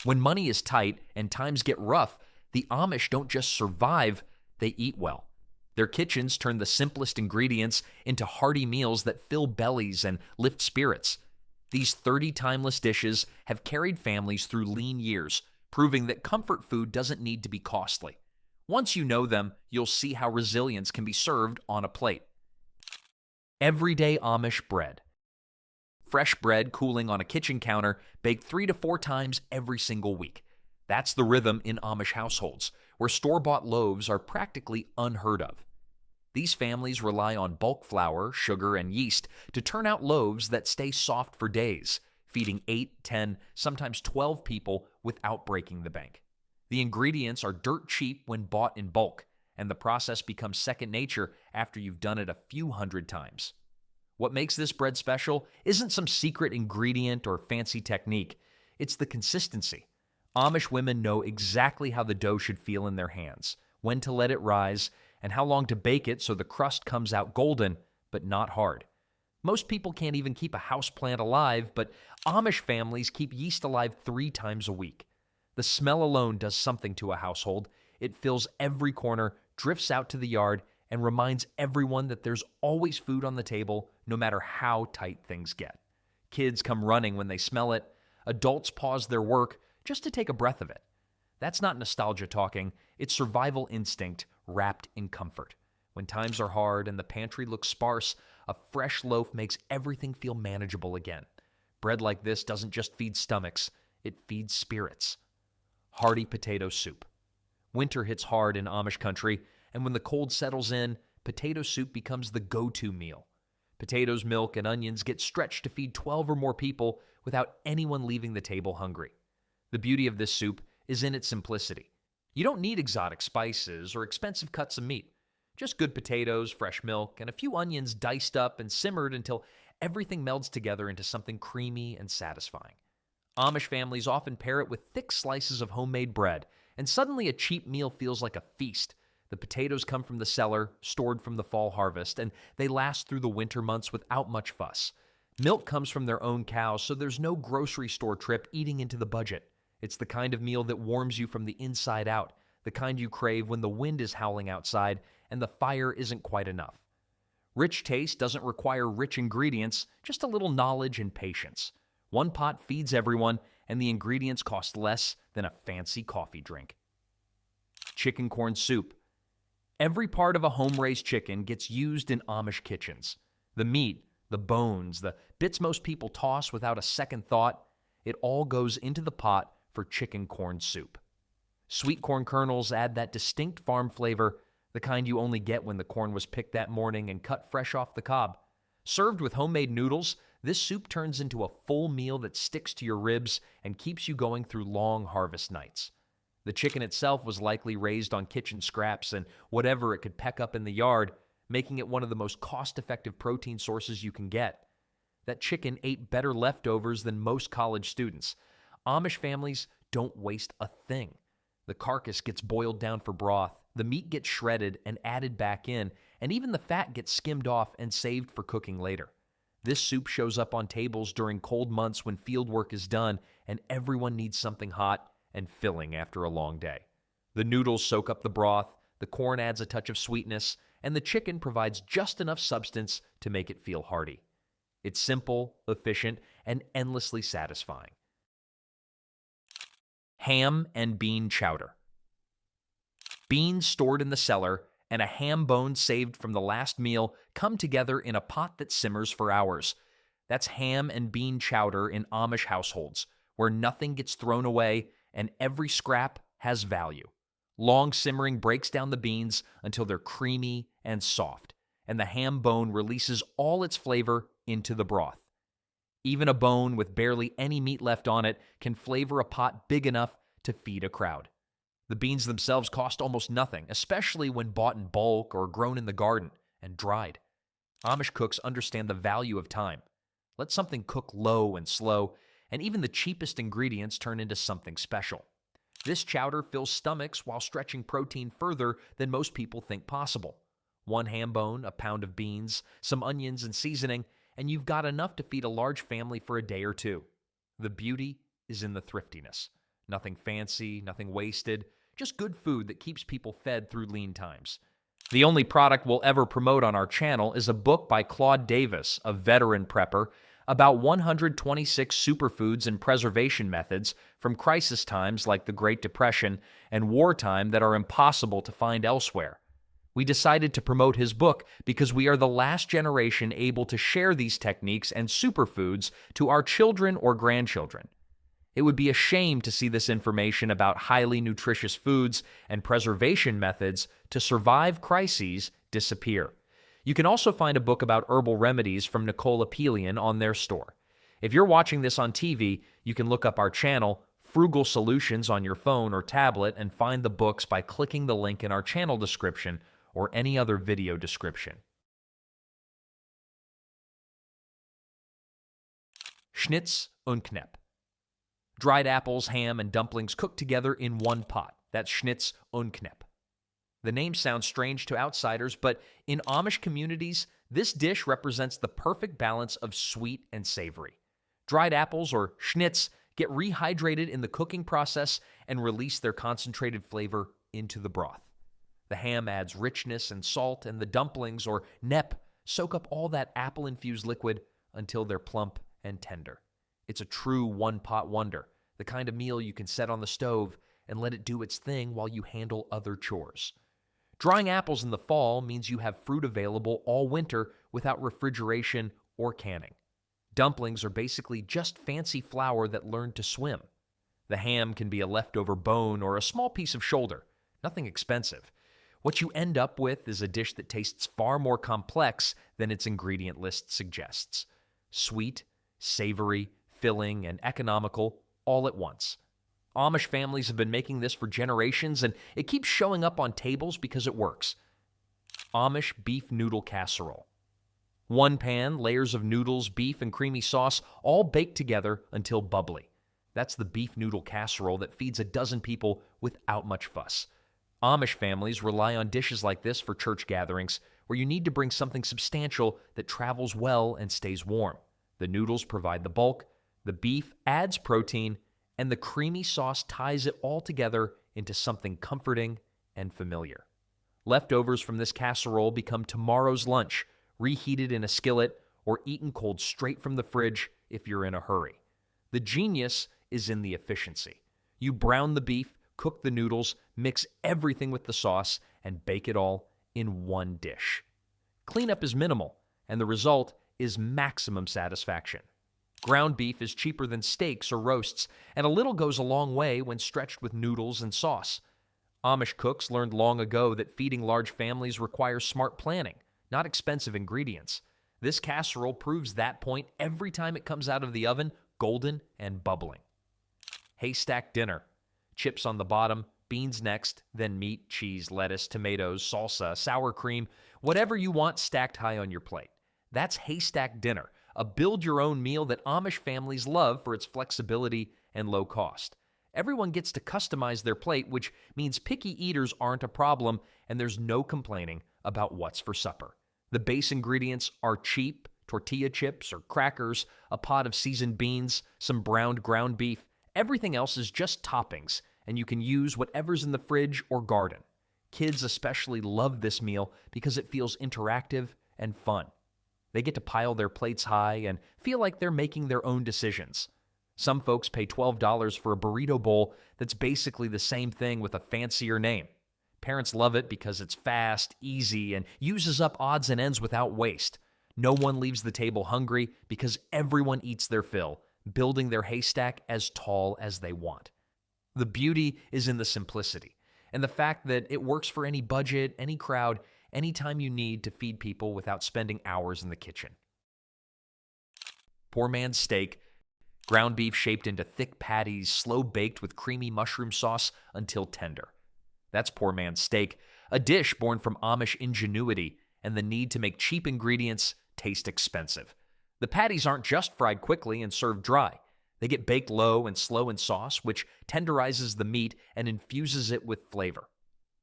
When money is tight and times get rough, the Amish don't just survive, they eat well. Their kitchens turn the simplest ingredients into hearty meals that fill bellies and lift spirits. These 30 timeless dishes have carried families through lean years, proving that comfort food doesn't need to be costly. Once you know them, you'll see how resilience can be served on a plate. Everyday Amish bread. Fresh bread cooling on a kitchen counter, baked 3 to 4 times every single week. That's the rhythm in Amish households, where store-bought loaves are practically unheard of. These families rely on bulk flour, sugar, and yeast to turn out loaves that stay soft for days, feeding 8, 10, sometimes 12 people without breaking the bank. The ingredients are dirt cheap when bought in bulk, and the process becomes second nature after you've done it a few hundred times. What makes this bread special isn't some secret ingredient or fancy technique. It's the consistency. Amish women know exactly how the dough should feel in their hands, when to let it rise, and how long to bake it so the crust comes out golden, but not hard. Most people can't even keep a houseplant alive, but Amish families keep yeast alive 3 times a week. The smell alone does something to a household. It fills every corner, drifts out to the yard, and reminds everyone that there's always food on the table, no matter how tight things get. Kids come running when they smell it. Adults pause their work just to take a breath of it. That's not nostalgia talking, it's survival instinct wrapped in comfort. When times are hard and the pantry looks sparse, a fresh loaf makes everything feel manageable again. Bread like this doesn't just feed stomachs, it feeds spirits. Hearty potato soup. Winter hits hard in Amish country, and when the cold settles in, potato soup becomes the go-to meal. Potatoes, milk, and onions get stretched to feed 12 or more people without anyone leaving the table hungry. The beauty of this soup is in its simplicity. You don't need exotic spices or expensive cuts of meat. Just good potatoes, fresh milk, and a few onions diced up and simmered until everything melds together into something creamy and satisfying. Amish families often pair it with thick slices of homemade bread, and suddenly a cheap meal feels like a feast. The potatoes come from the cellar, stored from the fall harvest, and they last through the winter months without much fuss. Milk comes from their own cows, so there's no grocery store trip eating into the budget. It's the kind of meal that warms you from the inside out, the kind you crave when the wind is howling outside and the fire isn't quite enough. Rich taste doesn't require rich ingredients, just a little knowledge and patience. One pot feeds everyone, and the ingredients cost less than a fancy coffee drink. Chicken corn soup. Every part of a home-raised chicken gets used in Amish kitchens. The meat, the bones, the bits most people toss without a second thought, it all goes into the pot for chicken corn soup. Sweet corn kernels add that distinct farm flavor, the kind you only get when the corn was picked that morning and cut fresh off the cob. Served with homemade noodles, this soup turns into a full meal that sticks to your ribs and keeps you going through long harvest nights. The chicken itself was likely raised on kitchen scraps and whatever it could peck up in the yard, making it one of the most cost-effective protein sources you can get. That chicken ate better leftovers than most college students. Amish families don't waste a thing. The carcass gets boiled down for broth, the meat gets shredded and added back in, and even the fat gets skimmed off and saved for cooking later. This soup shows up on tables during cold months when field work is done and everyone needs something hot and filling after a long day. The noodles soak up the broth, the corn adds a touch of sweetness, and the chicken provides just enough substance to make it feel hearty. It's simple, efficient, and endlessly satisfying. Ham and bean chowder. Beans stored in the cellar and a ham bone saved from the last meal come together in a pot that simmers for hours. That's ham and bean chowder in Amish households, where nothing gets thrown away and every scrap has value. Long simmering breaks down the beans until they're creamy and soft, and the ham bone releases all its flavor into the broth. Even a bone with barely any meat left on it can flavor a pot big enough to feed a crowd. The beans themselves cost almost nothing, especially when bought in bulk or grown in the garden and dried. Amish cooks understand the value of time. Let something cook low and slow, and even the cheapest ingredients turn into something special. This chowder fills stomachs while stretching protein further than most people think possible. One ham bone, a pound of beans, some onions and seasoning, and you've got enough to feed a large family for a day or two. The beauty is in the thriftiness. Nothing fancy, nothing wasted, just good food that keeps people fed through lean times. The only product we'll ever promote on our channel is a book by Claude Davis, a veteran prepper, about 126 superfoods and preservation methods from crisis times like the Great Depression and wartime that are impossible to find elsewhere. We decided to promote his book because we are the last generation able to share these techniques and superfoods to our children or grandchildren. It would be a shame to see this information about highly nutritious foods and preservation methods to survive crises disappear. You can also find a book about herbal remedies from Nicole Apelian on their store. If you're watching this on TV, you can look up our channel, Frugal Solutions, on your phone or tablet and find the books by clicking the link in our channel description or any other video description. Schnitz und Knepp. Dried apples, ham, and dumplings cooked together in one pot. That's Schnitz und Knepp. The name sounds strange to outsiders, but in Amish communities, this dish represents the perfect balance of sweet and savory. Dried apples, or schnitz, get rehydrated in the cooking process and release their concentrated flavor into the broth. The ham adds richness and salt, and the dumplings, or knepp, soak up all that apple-infused liquid until they're plump and tender. It's a true one-pot wonder, the kind of meal you can set on the stove and let it do its thing while you handle other chores. Drying apples in the fall means you have fruit available all winter without refrigeration or canning. Dumplings are basically just fancy flour that learned to swim. The ham can be a leftover bone or a small piece of shoulder, nothing expensive. What you end up with is a dish that tastes far more complex than its ingredient list suggests. Sweet, savory, filling, and economical all at once. Amish families have been making this for generations, and it keeps showing up on tables because it works. Amish beef noodle casserole. One pan, layers of noodles, beef, and creamy sauce, all baked together until bubbly. That's the beef noodle casserole that feeds a dozen people without much fuss. Amish families rely on dishes like this for church gatherings, where you need to bring something substantial that travels well and stays warm. The noodles provide the bulk, the beef adds protein, and the creamy sauce ties it all together into something comforting and familiar. Leftovers from this casserole become tomorrow's lunch, reheated in a skillet or eaten cold straight from the fridge if you're in a hurry. The genius is in the efficiency. You brown the beef, cook the noodles, mix everything with the sauce, and bake it all in one dish. Cleanup is minimal, and the result is maximum satisfaction. Ground beef is cheaper than steaks or roasts, and a little goes a long way when stretched with noodles and sauce. Amish cooks learned long ago that feeding large families requires smart planning, not expensive ingredients. This casserole proves that point every time it comes out of the oven, golden and bubbling. Haystack dinner. Chips on the bottom, beans next, then meat, cheese, lettuce, tomatoes, salsa, sour cream, whatever you want stacked high on your plate. That's haystack dinner, a build-your-own meal that Amish families love for its flexibility and low cost. Everyone gets to customize their plate, which means picky eaters aren't a problem, and there's no complaining about what's for supper. The base ingredients are cheap tortilla chips or crackers, a pot of seasoned beans, some browned ground beef. Everything else is just toppings, and you can use whatever's in the fridge or garden. Kids especially love this meal because it feels interactive and fun. They get to pile their plates high and feel like they're making their own decisions. Some folks pay $12 for a burrito bowl that's basically the same thing with a fancier name. Parents love it because it's fast, easy, and uses up odds and ends without waste. No one leaves the table hungry because everyone eats their fill, building their haystack as tall as they want. The beauty is in the simplicity, and the fact that it works for any budget, any crowd, anytime you need to feed people without spending hours in the kitchen. Poor man's steak. Ground beef shaped into thick patties, slow baked with creamy mushroom sauce until tender. That's poor man's steak, a dish born from Amish ingenuity and the need to make cheap ingredients taste expensive. The patties aren't just fried quickly and served dry. They get baked low and slow in sauce, which tenderizes the meat and infuses it with flavor.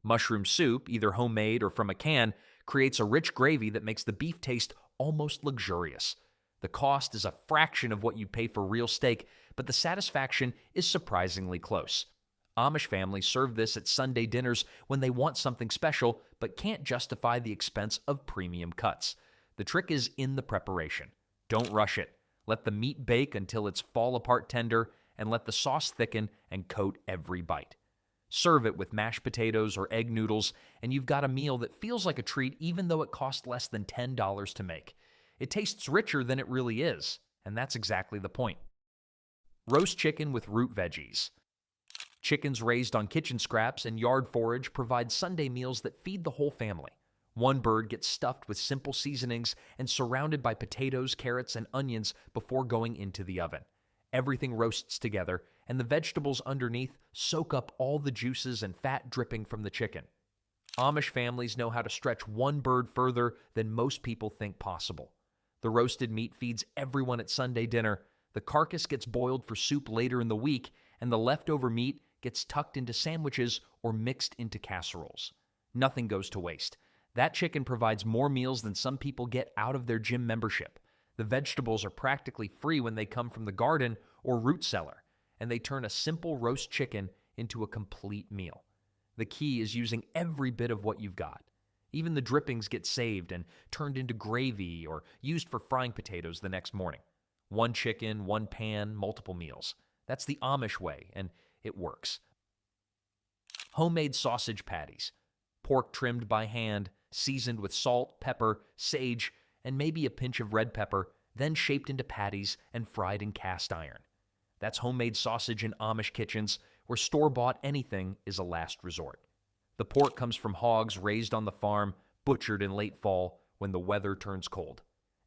Mushroom soup, either homemade or from a can, creates a rich gravy that makes the beef taste almost luxurious. The cost is a fraction of what you pay for real steak, but the satisfaction is surprisingly close. Amish families serve this at Sunday dinners when they want something special but can't justify the expense of premium cuts. The trick is in the preparation. Don't rush it. Let the meat bake until it's fall-apart tender, and let the sauce thicken and coat every bite. Serve it with mashed potatoes or egg noodles, and you've got a meal that feels like a treat even though it costs less than $10 to make. It tastes richer than it really is, and that's exactly the point. Roast chicken with root veggies. Chickens raised on kitchen scraps and yard forage provide Sunday meals that feed the whole family. One bird gets stuffed with simple seasonings and surrounded by potatoes, carrots, and onions before going into the oven. Everything roasts together, and the vegetables underneath soak up all the juices and fat dripping from the chicken. Amish families know how to stretch one bird further than most people think possible. The roasted meat feeds everyone at Sunday dinner, the carcass gets boiled for soup later in the week, and the leftover meat gets tucked into sandwiches or mixed into casseroles. Nothing goes to waste. That chicken provides more meals than some people get out of their gym membership. The vegetables are practically free when they come from the garden or root cellar, and they turn a simple roast chicken into a complete meal. The key is using every bit of what you've got. Even the drippings get saved and turned into gravy or used for frying potatoes the next morning. One chicken, one pan, multiple meals. That's the Amish way, and it works. Homemade sausage patties. Pork trimmed by hand, seasoned with salt, pepper, sage, and maybe a pinch of red pepper, then shaped into patties and fried in cast iron. That's homemade sausage in Amish kitchens, where store-bought anything is a last resort. The pork comes from hogs raised on the farm, butchered in late fall when the weather turns cold.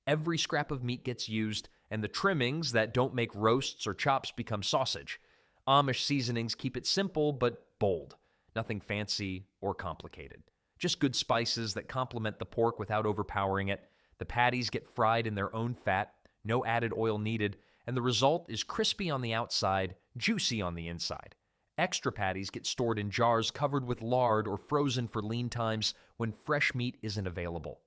Every scrap of meat gets used, and the trimmings that don't make roasts or chops become sausage. Amish seasonings keep it simple but bold. Nothing fancy or complicated. Just good spices that complement the pork without overpowering it. The patties get fried in their own fat, no added oil needed, and the result is crispy on the outside, juicy on the inside. Extra patties get stored in jars covered with lard or frozen for lean times when fresh meat isn't available.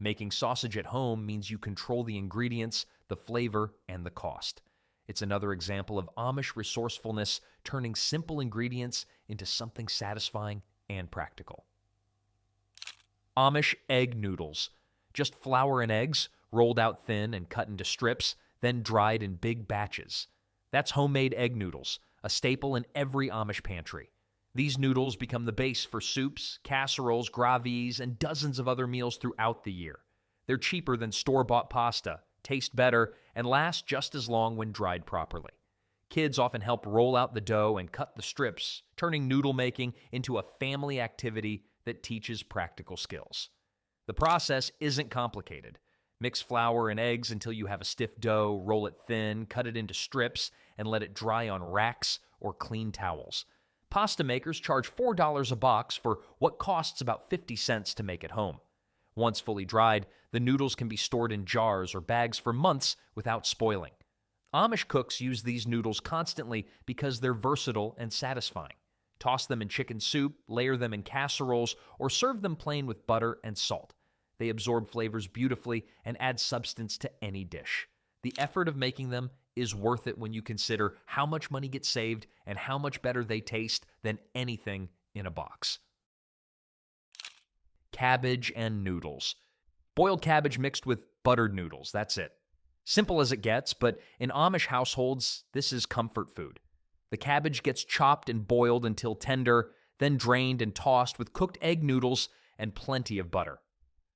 Making sausage at home means you control the ingredients, the flavor, and the cost. It's another example of Amish resourcefulness turning simple ingredients into something satisfying and practical. Amish egg noodles. Just flour and eggs, rolled out thin and cut into strips, then dried in big batches. That's homemade egg noodles, a staple in every Amish pantry. These noodles become the base for soups, casseroles, gravies, and dozens of other meals throughout the year. They're cheaper than store-bought pasta, taste better, and last just as long when dried properly. Kids often help roll out the dough and cut the strips, turning noodle making into a family activity that teaches practical skills. The process isn't complicated. Mix flour and eggs until you have a stiff dough, roll it thin, cut it into strips, and let it dry on racks or clean towels. Pasta makers charge $4 a box for what costs about 50 cents to make at home. Once fully dried, the noodles can be stored in jars or bags for months without spoiling. Amish cooks use these noodles constantly because they're versatile and satisfying. Toss them in chicken soup, layer them in casseroles, or serve them plain with butter and salt. They absorb flavors beautifully and add substance to any dish. The effort of making them is worth it when you consider how much money gets saved and how much better they taste than anything in a box. Cabbage and noodles. Boiled cabbage mixed with buttered noodles, that's it. Simple as it gets, but in Amish households, this is comfort food. The cabbage gets chopped and boiled until tender, then drained and tossed with cooked egg noodles and plenty of butter.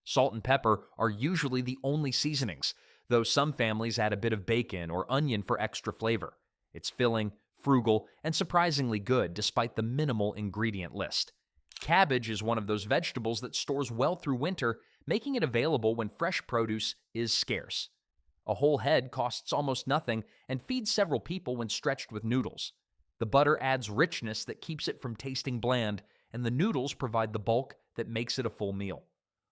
Salt and pepper are usually the only seasonings, though some families add a bit of bacon or onion for extra flavor. It's filling, frugal, and surprisingly good despite the minimal ingredient list. Cabbage is one of those vegetables that stores well through winter, making it available when fresh produce is scarce. A whole head costs almost nothing and feeds several people when stretched with noodles. The butter adds richness that keeps it from tasting bland, and the noodles provide the bulk that makes it a full meal.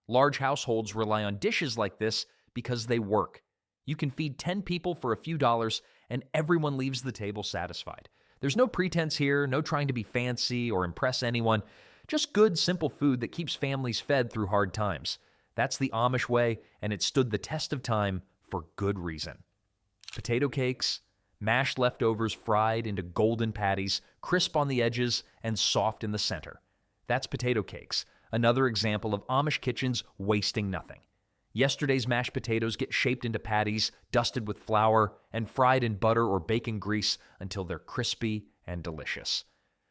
Large households rely on dishes like this because they work. You can feed 10 people for a few dollars, and everyone leaves the table satisfied. There's no pretense here, no trying to be fancy or impress anyone. Just good, simple food that keeps families fed through hard times. That's the Amish way, and it stood the test of time for good reason. Potato cakes, mashed leftovers fried into golden patties, crisp on the edges and soft in the center. That's potato cakes, another example of Amish kitchens wasting nothing. Yesterday's mashed potatoes get shaped into patties, dusted with flour, and fried in butter or bacon grease until they're crispy and delicious.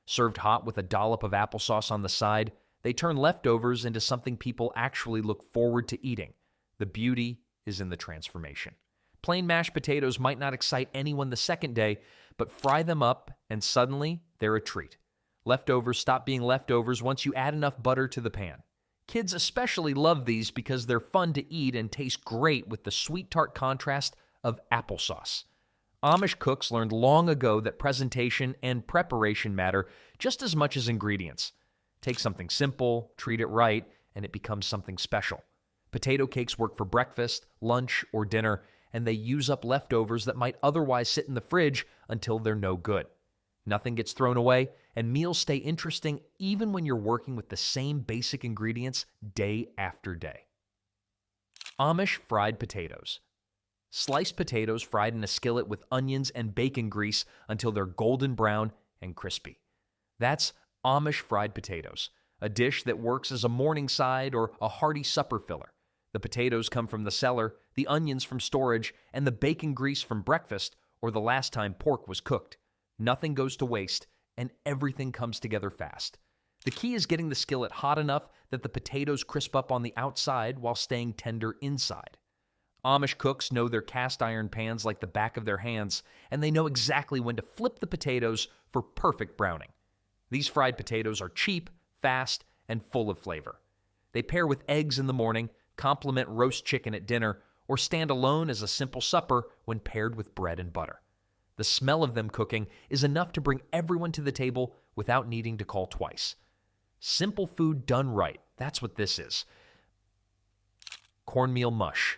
Served hot with a dollop of applesauce on the side, they turn leftovers into something people actually look forward to eating. The beauty is in the transformation. Plain mashed potatoes might not excite anyone the second day, but fry them up and suddenly they're a treat. Leftovers stop being leftovers once you add enough butter to the pan. Kids especially love these because they're fun to eat and taste great with the sweet tart contrast of applesauce. Amish cooks learned long ago that presentation and preparation matter just as much as ingredients. Take something simple, treat it right, and it becomes something special. Potato cakes work for breakfast, lunch, or dinner, and they use up leftovers that might otherwise sit in the fridge until they're no good. Nothing gets thrown away, and meals stay interesting even when you're working with the same basic ingredients day after day. Amish fried potatoes. Sliced potatoes fried in a skillet with onions and bacon grease until they're golden brown and crispy. That's Amish fried potatoes, a dish that works as a morning side or a hearty supper filler. The potatoes come from the cellar, the onions from storage, and the bacon grease from breakfast or the last time pork was cooked. Nothing goes to waste, and everything comes together fast. The key is getting the skillet hot enough that the potatoes crisp up on the outside while staying tender inside. Amish cooks know their cast iron pans like the back of their hands, and they know exactly when to flip the potatoes for perfect browning. These fried potatoes are cheap, fast, and full of flavor. They pair with eggs in the morning, complement roast chicken at dinner, or stand alone as a simple supper when paired with bread and butter. The smell of them cooking is enough to bring everyone to the table without needing to call twice. Simple food done right, that's what this is. Cornmeal mush.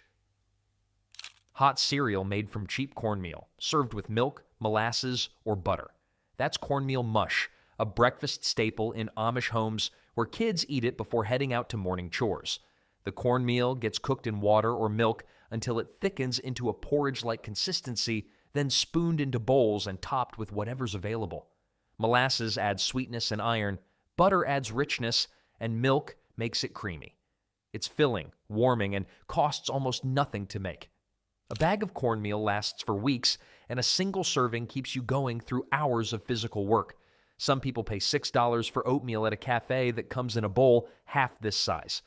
Hot cereal made from cheap cornmeal, served with milk, molasses, or butter. That's cornmeal mush, a breakfast staple in Amish homes where kids eat it before heading out to morning chores. The cornmeal gets cooked in water or milk until it thickens into a porridge-like consistency, then spooned into bowls and topped with whatever's available. Molasses adds sweetness and iron, butter adds richness, and milk makes it creamy. It's filling, warming, and costs almost nothing to make. A bag of cornmeal lasts for weeks, and a single serving keeps you going through hours of physical work. Some people pay $6 for oatmeal at a cafe that comes in a bowl half this size.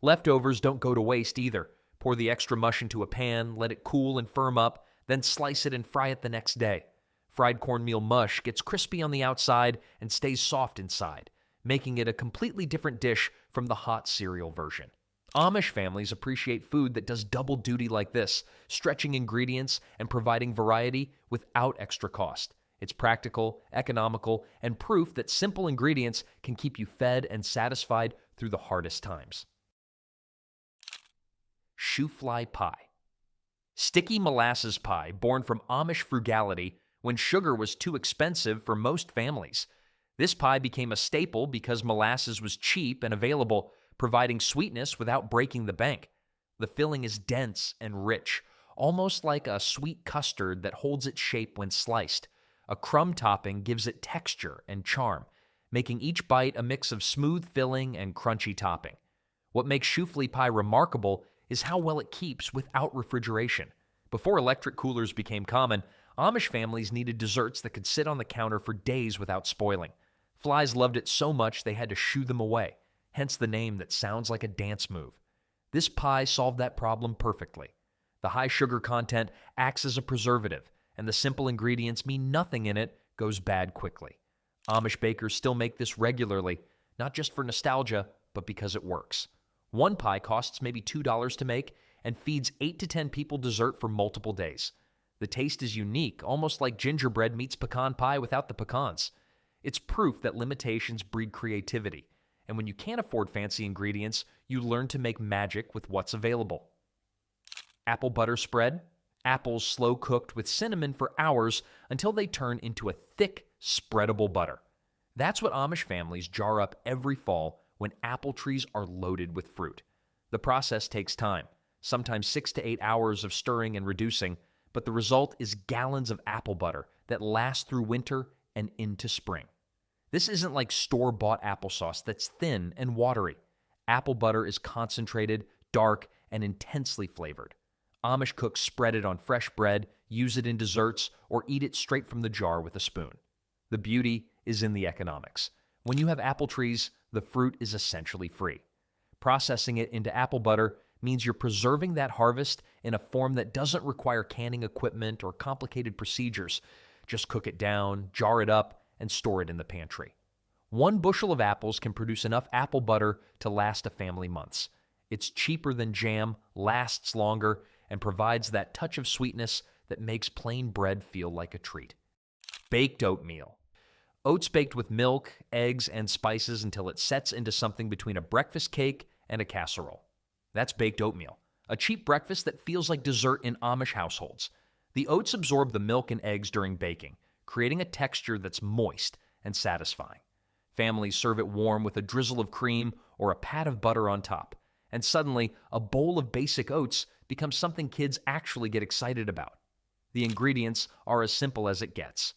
Leftovers don't go to waste either. Pour the extra mush into a pan, let it cool and firm up, then slice it and fry it the next day. Fried cornmeal mush gets crispy on the outside and stays soft inside, making it a completely different dish from the hot cereal version. Amish families appreciate food that does double duty like this, stretching ingredients and providing variety without extra cost. It's practical, economical, and proof that simple ingredients can keep you fed and satisfied through the hardest times. Shoe fly pie. Sticky molasses pie born from Amish frugality when sugar was too expensive for most families. This pie became a staple because molasses was cheap and available, providing sweetness without breaking the bank. The filling is dense and rich, almost like a sweet custard that holds its shape when sliced. A crumb topping gives it texture and charm, making each bite a mix of smooth filling and crunchy topping. What makes choufle pie remarkable is how well it keeps without refrigeration. Before electric coolers became common, Amish families needed desserts that could sit on the counter for days without spoiling. Flies loved it so much they had to shoo them away, hence the name that sounds like a dance move. This pie solved that problem perfectly. The high sugar content acts as a preservative, and the simple ingredients mean nothing in it goes bad quickly. Amish bakers still make this regularly, not just for nostalgia, but because it works. One pie costs maybe $2 to make and feeds 8 to 10 people dessert for multiple days. The taste is unique, almost like gingerbread meets pecan pie without the pecans. It's proof that limitations breed creativity, and when you can't afford fancy ingredients, you learn to make magic with what's available. Apple butter spread. Apples slow cooked with cinnamon for hours until they turn into a thick, spreadable butter. That's what Amish families jar up every fall when apple trees are loaded with fruit. The process takes time. sometimes 6 to 8 hours of stirring and reducing, but the result is gallons of apple butter that last through winter and into spring. This isn't like store-bought applesauce that's thin and watery. Apple butter is concentrated, dark, and intensely flavored. Amish cooks spread it on fresh bread, use it in desserts, or eat it straight from the jar with a spoon. The beauty is in the economics. When you have apple trees, the fruit is essentially free. Processing it into apple butter means you're preserving that harvest in a form that doesn't require canning equipment or complicated procedures. Just cook it down, jar it up, and store it in the pantry. 1 bushel of apples can produce enough apple butter to last a family months. It's cheaper than jam, lasts longer, and provides that touch of sweetness that makes plain bread feel like a treat. Baked oatmeal. Oats baked with milk, eggs, and spices until it sets into something between a breakfast cake and a casserole. That's baked oatmeal, a cheap breakfast that feels like dessert in Amish households. The oats absorb the milk and eggs during baking, creating a texture that's moist and satisfying. Families serve it warm with a drizzle of cream or a pat of butter on top, and suddenly a bowl of basic oats becomes something kids actually get excited about. The ingredients are as simple as it gets.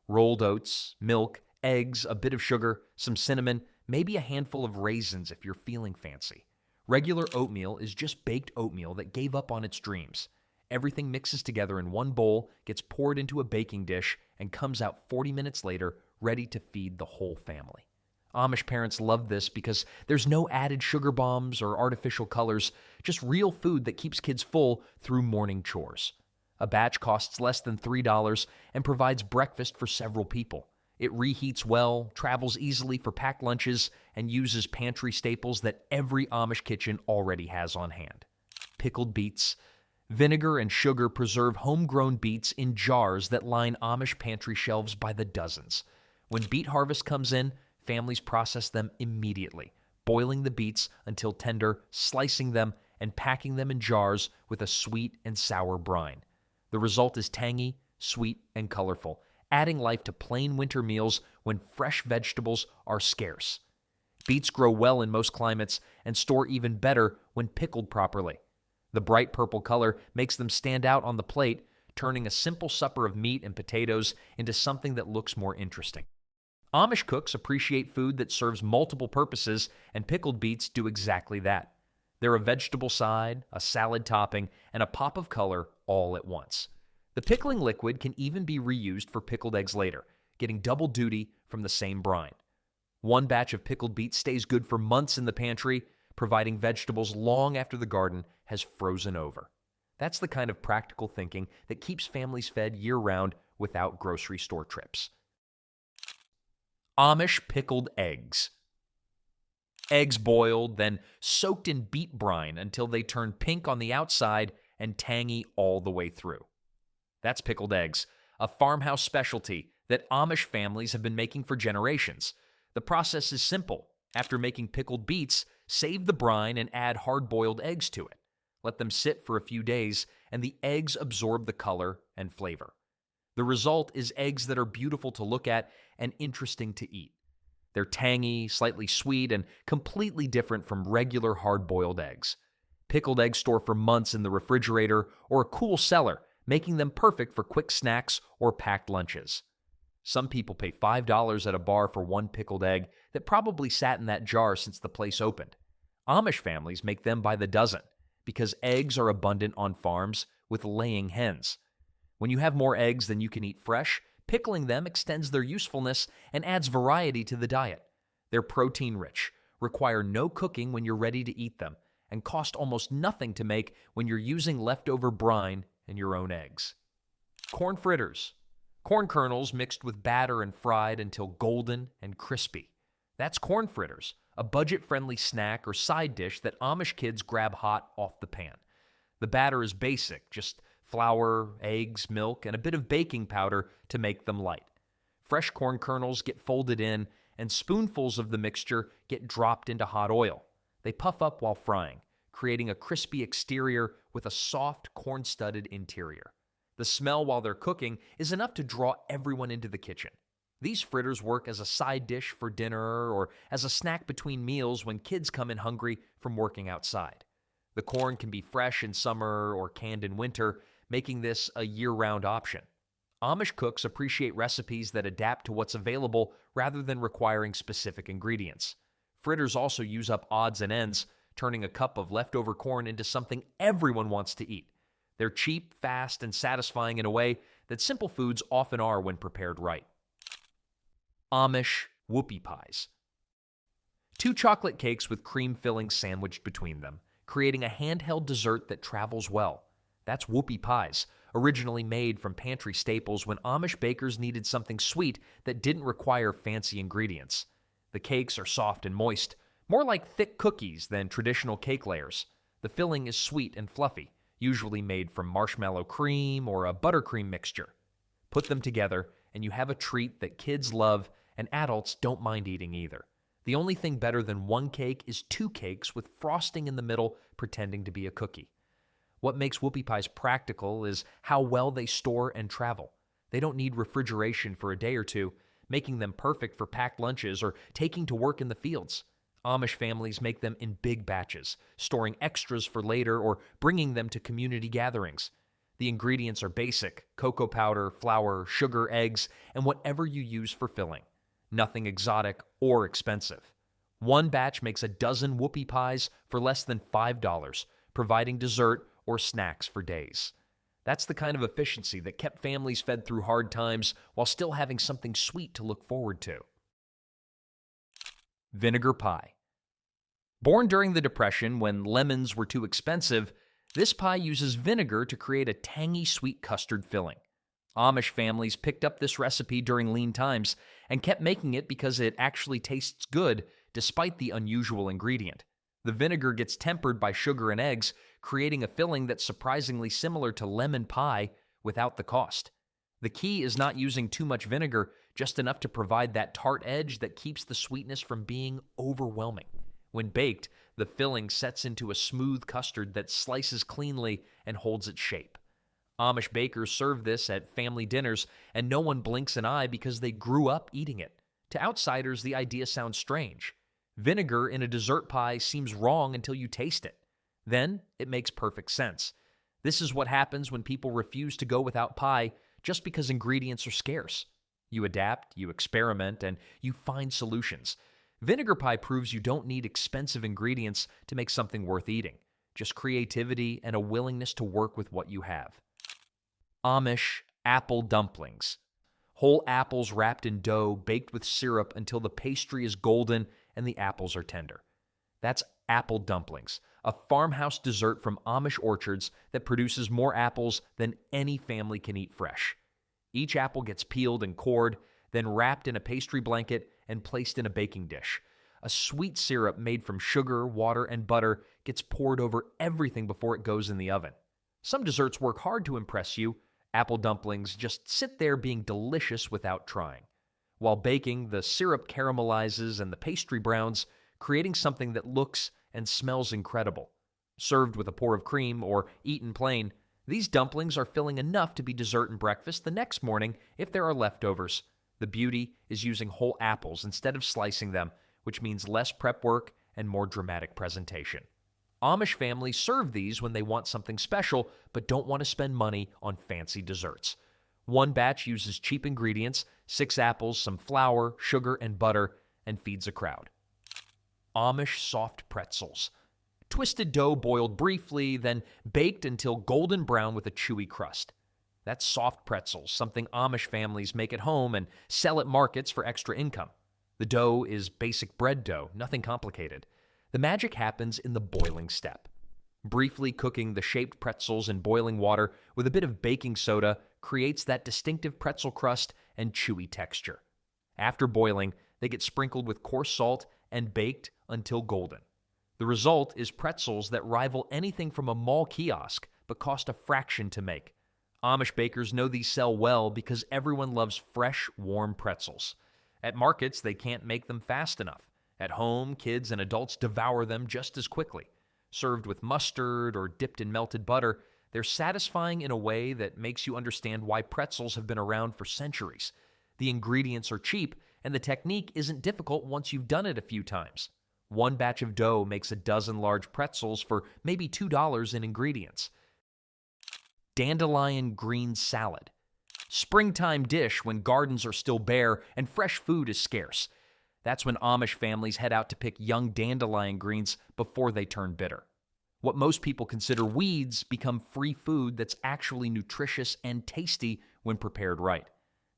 Rolled oats, milk, eggs, a bit of sugar, some cinnamon, maybe a handful of raisins if you're feeling fancy. Regular oatmeal is just baked oatmeal that gave up on its dreams. Everything mixes together in one bowl, gets poured into a baking dish, and comes out 40 minutes later, ready to feed the whole family. Amish parents love this because there's no added sugar bombs or artificial colors, just real food that keeps kids full through morning chores. A batch costs less than $3 and provides breakfast for several people. It reheats well, travels easily for packed lunches, and uses pantry staples that every Amish kitchen already has on hand. Pickled beets. Vinegar and sugar preserve homegrown beets in jars that line Amish pantry shelves by the dozens. When beet harvest comes in, families process them immediately, boiling the beets until tender, slicing them, and packing them in jars with a sweet and sour brine. The result is tangy, sweet, and colorful, adding life to plain winter meals when fresh vegetables are scarce. Beets grow well in most climates and store even better when pickled properly. The bright purple color makes them stand out on the plate, turning a simple supper of meat and potatoes into something that looks more interesting. Amish cooks appreciate food that serves multiple purposes, and pickled beets do exactly that. They're a vegetable side, a salad topping, and a pop of color all at once. The pickling liquid can even be reused for pickled eggs later, getting double duty from the same brine. 1 batch of pickled beets stays good for months in the pantry, providing vegetables long after the garden has frozen over. That's the kind of practical thinking that keeps families fed year-round without grocery store trips. Amish pickled eggs. Eggs boiled, then soaked in beet brine until they turn pink on the outside and tangy all the way through. That's pickled eggs, a farmhouse specialty that Amish families have been making for generations. The process is simple. After making pickled beets, save the brine and add hard-boiled eggs to it. Let them sit for a few days, and the eggs absorb the color and flavor. The result is eggs that are beautiful to look at and interesting to eat. They're tangy, slightly sweet, and completely different from regular hard-boiled eggs. Pickled eggs store for months in the refrigerator or a cool cellar, making them perfect for quick snacks or packed lunches. Some people pay $5 at a bar for 1 pickled egg that probably sat in that jar since the place opened. Amish families make them by the dozen because eggs are abundant on farms with laying hens. When you have more eggs than you can eat fresh, pickling them extends their usefulness and adds variety to the diet. They're protein-rich, require no cooking when you're ready to eat them, and cost almost nothing to make when you're using leftover brine and your own eggs. Corn fritters. Corn kernels mixed with batter and fried until golden and crispy. That's corn fritters, a budget-friendly snack or side dish that Amish kids grab hot off the pan. The batter is basic, just flour, eggs, milk, and a bit of baking powder to make them light. Fresh corn kernels get folded in, and spoonfuls of the mixture get dropped into hot oil. They puff up while frying, creating a crispy exterior with a soft, corn-studded interior. The smell while they're cooking is enough to draw everyone into the kitchen. These fritters work as a side dish for dinner or as a snack between meals when kids come in hungry from working outside. The corn can be fresh in summer or canned in winter, making this a year-round option. Amish cooks appreciate recipes that adapt to what's available rather than requiring specific ingredients. Fritters also use up odds and ends, turning a cup of leftover corn into something everyone wants to eat. They're cheap, fast, and satisfying in a way that simple foods often are when prepared right. Amish whoopie pies. 2 chocolate cakes with cream fillings sandwiched between them, creating a handheld dessert that travels well. That's whoopie pies, originally made from pantry staples when Amish bakers needed something sweet that didn't require fancy ingredients. The cakes are soft and moist, more like thick cookies than traditional cake layers. The filling is sweet and fluffy, usually made from marshmallow cream or a buttercream mixture. Put them together, and you have a treat that kids love and adults don't mind eating either. The only thing better than 1 cake is 2 cakes with frosting in the middle pretending to be a cookie. What makes whoopie pies practical is how well they store and travel. They don't need refrigeration for a day or two, making them perfect for packed lunches or taking to work in the fields. Amish families make them in big batches, storing extras for later or bringing them to community gatherings. The ingredients are basic: cocoa powder, flour, sugar, eggs, and whatever you use for filling. Nothing exotic or expensive. 1 batch makes a dozen whoopie pies for less than $5, providing dessert or snacks for days. That's the kind of efficiency that kept families fed through hard times while still having something sweet to look forward to. Vinegar pie. Born during the Depression when lemons were too expensive, this pie uses vinegar to create a tangy sweet custard filling. Amish families picked up this recipe during lean times and kept making it because it actually tastes good despite the unusual ingredient. The vinegar gets tempered by sugar and eggs, creating a filling that's surprisingly similar to lemon pie without the cost. The key is not using too much vinegar, just enough to provide that tart edge that keeps the sweetness from being overwhelming. When baked, the filling sets into a smooth custard that slices cleanly and holds its shape. Amish bakers serve this at family dinners, and no one blinks an eye because they grew up eating it. To outsiders, the idea sounds strange. Vinegar in a dessert pie seems wrong until you taste it. Then it makes perfect sense. This is what happens when people refuse to go without pie just because ingredients are scarce. You adapt, you experiment, and you find solutions. Vinegar pie proves you don't need expensive ingredients to make something worth eating. Just creativity and a willingness to work with what you have. Amish apple dumplings. Whole apples wrapped in dough, baked with syrup until the pastry is golden and the apples are tender. That's apple dumplings, a farmhouse dessert from Amish orchards that produces more apples than any family can eat fresh. Each apple gets peeled and cored, then wrapped in a pastry blanket and placed in a baking dish. A sweet syrup made from sugar, water, and butter gets poured over everything before it goes in the oven. Some desserts work hard to impress you. Apple dumplings just sit there being delicious without trying. While baking, the syrup caramelizes and the pastry browns, creating something that looks and smells incredible. Served with a pour of cream or eaten plain, these dumplings are filling enough to be dessert and breakfast the next morning if there are leftovers. The beauty is using whole apples instead of slicing them, which means less prep work and more dramatic presentation. Amish families serve these when they want something special but don't want to spend money on fancy desserts. 1 batch uses cheap ingredients, 6 apples, some flour, sugar, and butter, and feeds a crowd. Amish soft pretzels. Twisted dough boiled briefly, then baked until golden brown with a chewy crust. That's soft pretzels, something Amish families make at home and sell at markets for extra income. The dough is basic bread dough, nothing complicated. The magic happens in the boiling step. Briefly cooking the shaped pretzels in boiling water with a bit of baking soda creates that distinctive pretzel crust and chewy texture. After boiling, they get sprinkled with coarse salt and baked until golden. The result is pretzels that rival anything from a mall kiosk but cost a fraction to make. Amish bakers know these sell well because everyone loves fresh, warm pretzels. At markets, they can't make them fast enough. At home, kids and adults devour them just as quickly. Served with mustard or dipped in melted butter, they're satisfying in a way that makes you understand why pretzels have been around for centuries. The ingredients are cheap, and the technique isn't difficult once you've done it a few times. One batch of dough makes a dozen large pretzels for maybe $2 in ingredients. Dandelion green salad. Springtime dish when gardens are still bare and fresh food is scarce. That's when Amish families head out to pick young dandelion greens before they turn bitter. What most people consider weeds become free food that's actually nutritious and tasty when prepared right.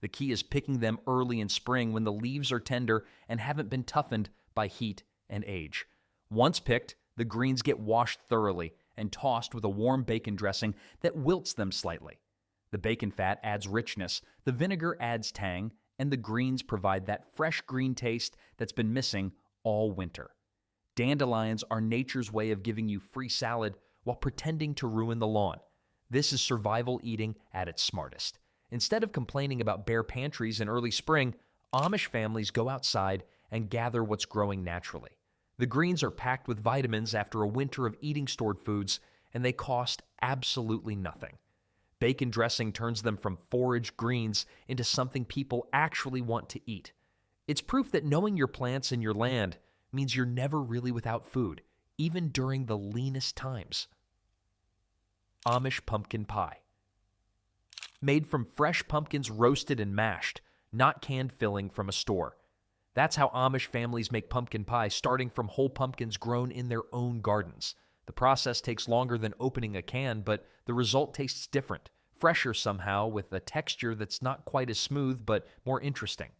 The key is picking them early in spring when the leaves are tender and haven't been toughened by heat and age. Once picked, the greens get washed thoroughly and tossed with a warm bacon dressing that wilts them slightly. The bacon fat adds richness, the vinegar adds tang, and the greens provide that fresh green taste that's been missing all winter. Dandelions are nature's way of giving you free salad while pretending to ruin the lawn. This is survival eating at its smartest. Instead of complaining about bare pantries in early spring, Amish families go outside and gather what's growing naturally. The greens are packed with vitamins after a winter of eating stored foods, and they cost absolutely nothing. Bacon dressing turns them from forage greens into something people actually want to eat. It's proof that knowing your plants and your land means you're never really without food, even during the leanest times. Amish pumpkin pie. Made from fresh pumpkins roasted and mashed, not canned filling from a store. That's how Amish families make pumpkin pie, starting from whole pumpkins grown in their own gardens. The process takes longer than opening a can, but the result tastes different, fresher somehow, with a texture that's not quite as smooth but more interesting.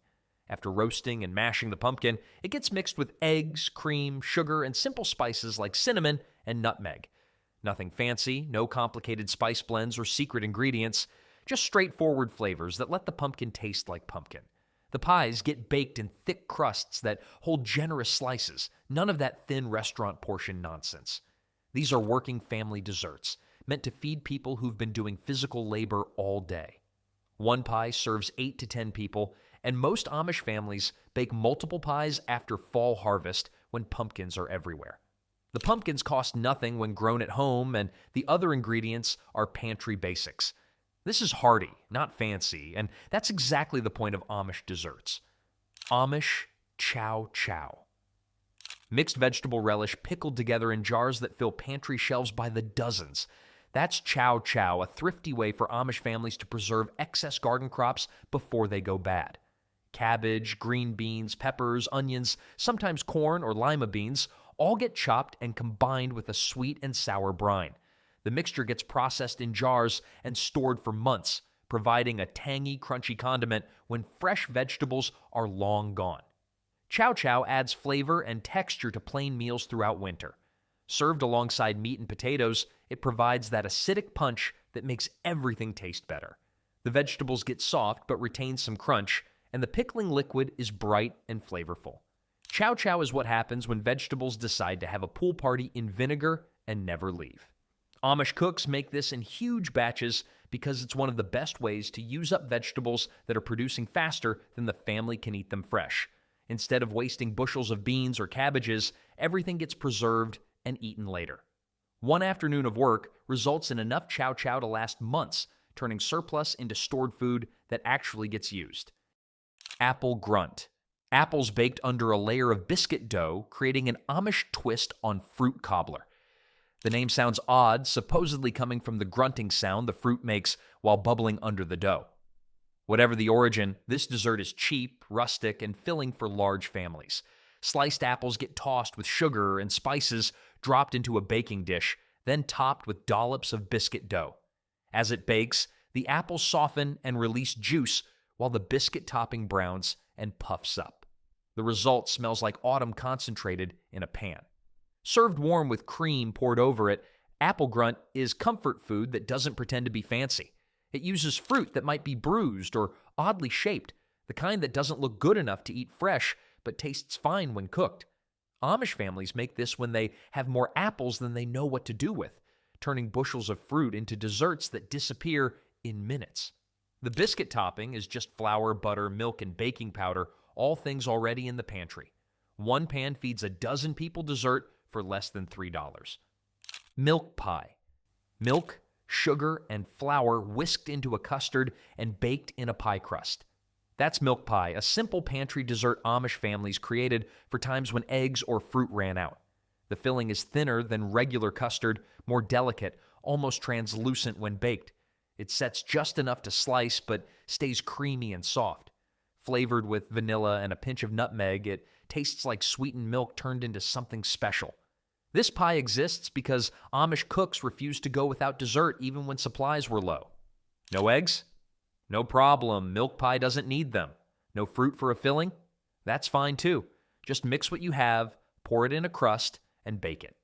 After roasting and mashing the pumpkin, it gets mixed with eggs, cream, sugar, and simple spices like cinnamon and nutmeg. Nothing fancy, no complicated spice blends or secret ingredients, just straightforward flavors that let the pumpkin taste like pumpkin. The pies get baked in thick crusts that hold generous slices, none of that thin restaurant portion nonsense. These are working family desserts, meant to feed people who've been doing physical labor all day. One pie serves 8 to 10 people, and most Amish families bake multiple pies after fall harvest when pumpkins are everywhere. The pumpkins cost nothing when grown at home, and the other ingredients are pantry basics. This is hearty, not fancy, and that's exactly the point of Amish desserts. Amish chow chow. Mixed vegetable relish pickled together in jars that fill pantry shelves by the dozens. That's chow chow, a thrifty way for Amish families to preserve excess garden crops before they go bad. Cabbage, green beans, peppers, onions, sometimes corn or lima beans, all get chopped and combined with a sweet and sour brine. The mixture gets processed in jars and stored for months, providing a tangy, crunchy condiment when fresh vegetables are long gone. Chow chow adds flavor and texture to plain meals throughout winter. Served alongside meat and potatoes, it provides that acidic punch that makes everything taste better. The vegetables get soft but retain some crunch, and the pickling liquid is bright and flavorful. Chow chow is what happens when vegetables decide to have a pool party in vinegar and never leave. Amish cooks make this in huge batches because it's one of the best ways to use up vegetables that are producing faster than the family can eat them fresh. Instead of wasting bushels of beans or cabbages, everything gets preserved and eaten later. One afternoon of work results in enough chow chow to last months, turning surplus into stored food that actually gets used. Apple grunt. Apples baked under a layer of biscuit dough, creating an Amish twist on fruit cobbler. The name sounds odd, supposedly coming from the grunting sound the fruit makes while bubbling under the dough. Whatever the origin, this dessert is cheap, rustic, and filling for large families. Sliced apples get tossed with sugar and spices dropped into a baking dish, then topped with dollops of biscuit dough. As it bakes, the apples soften and release juice while the biscuit topping browns and puffs up. The result smells like autumn concentrated in a pan. Served warm with cream poured over it, apple grunt is comfort food that doesn't pretend to be fancy. It uses fruit that might be bruised or oddly shaped, the kind that doesn't look good enough to eat fresh but tastes fine when cooked. Amish families make this when they have more apples than they know what to do with, turning bushels of fruit into desserts that disappear in minutes. The biscuit topping is just flour, butter, milk, and baking powder, all things already in the pantry. One pan feeds a dozen people dessert for less than $3. Milk pie. Milk, sugar, and flour whisked into a custard and baked in a pie crust. That's milk pie, a simple pantry dessert Amish families created for times when eggs or fruit ran out. The filling is thinner than regular custard, more delicate, almost translucent when baked. It sets just enough to slice, but stays creamy and soft. Flavored with vanilla and a pinch of nutmeg, it tastes like sweetened milk turned into something special. This pie exists because Amish cooks refused to go without dessert even when supplies were low. No eggs? No problem, milk pie doesn't need them. No fruit for a filling? That's fine too. Just mix what you have, pour it in a crust, and bake it.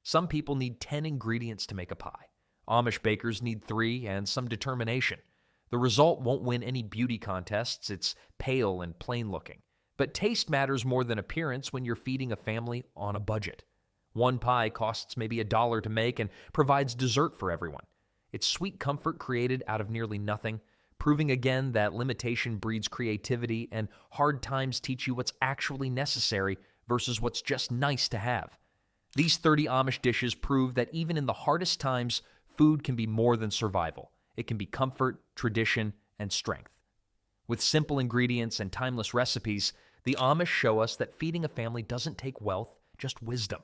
Some people need 10 ingredients to make a pie. Amish bakers need 3 and some determination. The result won't win any beauty contests, it's pale and plain looking. But taste matters more than appearance when you're feeding a family on a budget. One pie costs maybe $1 to make and provides dessert for everyone. It's sweet comfort created out of nearly nothing, proving again that limitation breeds creativity and hard times teach you what's actually necessary versus what's just nice to have. These 30 Amish dishes prove that even in the hardest times, food can be more than survival. It can be comfort, tradition, and strength. With simple ingredients and timeless recipes, the Amish show us that feeding a family doesn't take wealth, just wisdom.